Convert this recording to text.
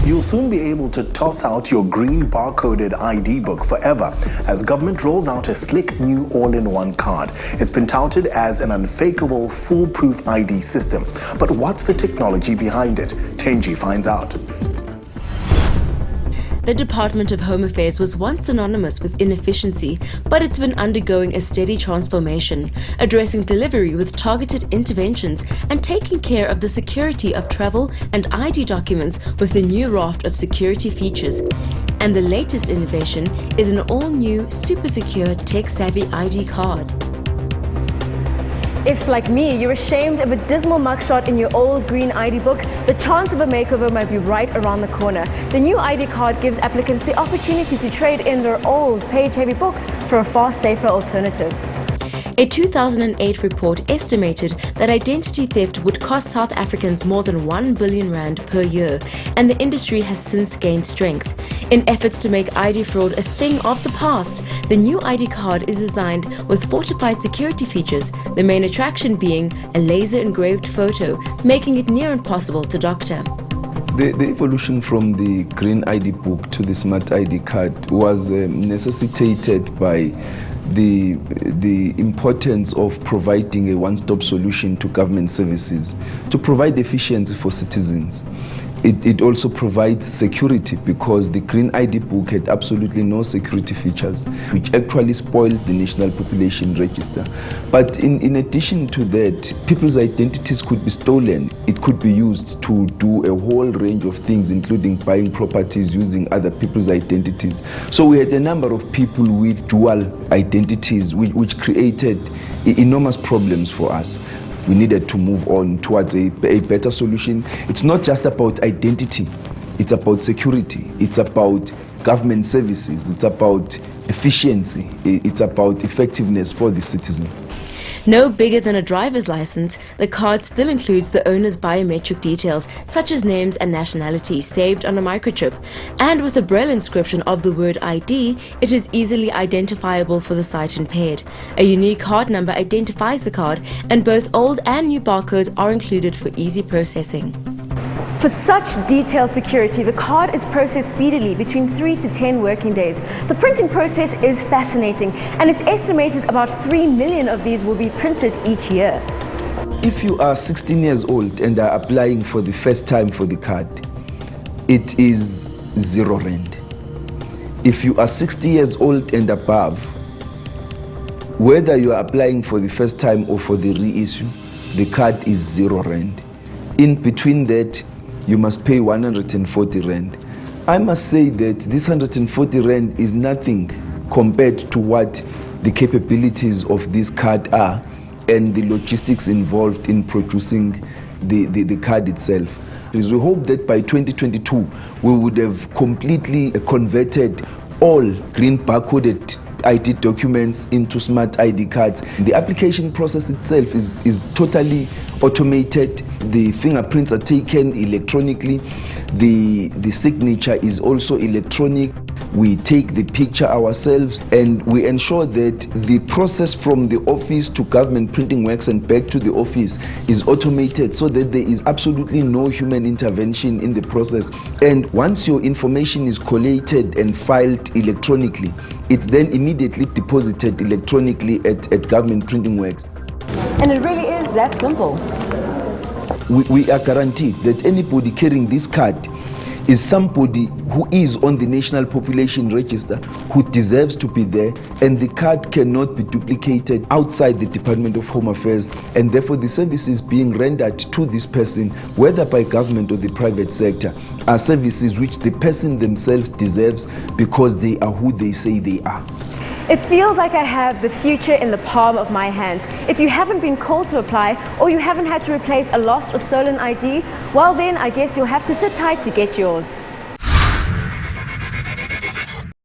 You'll soon be able to toss out your green barcoded ID book forever as government rolls out a slick new all-in-one card. It's been touted as an unfakeable, foolproof ID system. But what's the technology behind it? Tenji finds out. The Department of Home Affairs was once synonymous with inefficiency, but it's been undergoing a steady transformation, addressing delivery with targeted interventions and taking care of the security of travel and ID documents with a new raft of security features. And the latest innovation is an all-new, super secure, tech-savvy ID card. If, like me, you're ashamed of a dismal mugshot in your old green ID book, the chance of a makeover might be right around the corner. The new ID card gives applicants the opportunity to trade in their old page-heavy books for a far safer alternative. A 2008 report estimated that identity theft would cost South Africans more than 1 billion rand per year, and the industry has since gained strength. In efforts to make ID fraud a thing of the past, the new ID card is designed with fortified security features, the main attraction being a laser-engraved photo, making it near impossible to doctor. The evolution from the green ID book to the smart ID card was necessitated by the importance of providing a one-stop solution to government services to provide efficiency for citizens. It also provides security because the green ID book had absolutely no security features, which actually spoiled the national population register. But in addition to that, people's identities could be stolen. It could be used to do a whole range of things, including buying properties using other people's identities. So we had a number of people with dual identities, which created enormous problems for us. We needed to move on towards a better solution. It's not just about identity, it's about security, it's about government services, it's about efficiency, it's about effectiveness for the citizen. No bigger than a driver's license, the card still includes the owner's biometric details such as names and nationality saved on a microchip. And with a braille inscription of the word ID, it is easily identifiable for the sight impaired. A unique card number identifies the card, and both old and new barcodes are included for easy processing. For such detailed security, the card is processed speedily between 3 to 10 working days. The printing process is fascinating, and it's estimated about 3 million of these will be printed each year. If you are 16 years old and are applying for the first time for the card, it is 0 rand. If you are 60 years old and above, whether you are applying for the first time or for the reissue, the card is 0 rand. In between that, you must pay 140 rand. I must say that this 140 rand is nothing compared to what the capabilities of this card are and the logistics involved in producing the card itself. Because we hope that by 2022, we would have completely converted all green barcoded ID documents into smart ID cards. The application process itself is totally automated. The fingerprints are taken electronically. The signature is also electronic. We take the picture ourselves and we ensure that the process from the office to government printing works and back to the office is automated so that there is absolutely no human intervention in the process. And once your information is collated and filed electronically, it's then immediately deposited electronically at government printing works. And it really is that simple. We are guaranteed that anybody carrying this card is somebody who is on the National Population Register, who deserves to be there, and the card cannot be duplicated outside the Department of Home Affairs, and therefore the services being rendered to this person, whether by government or the private sector, are services which the person themselves deserves because they are who they say they are. It feels like I have the future in the palm of my hands. If you haven't been called to apply, or you haven't had to replace a lost or stolen ID, well then I guess you'll have to sit tight to get yours.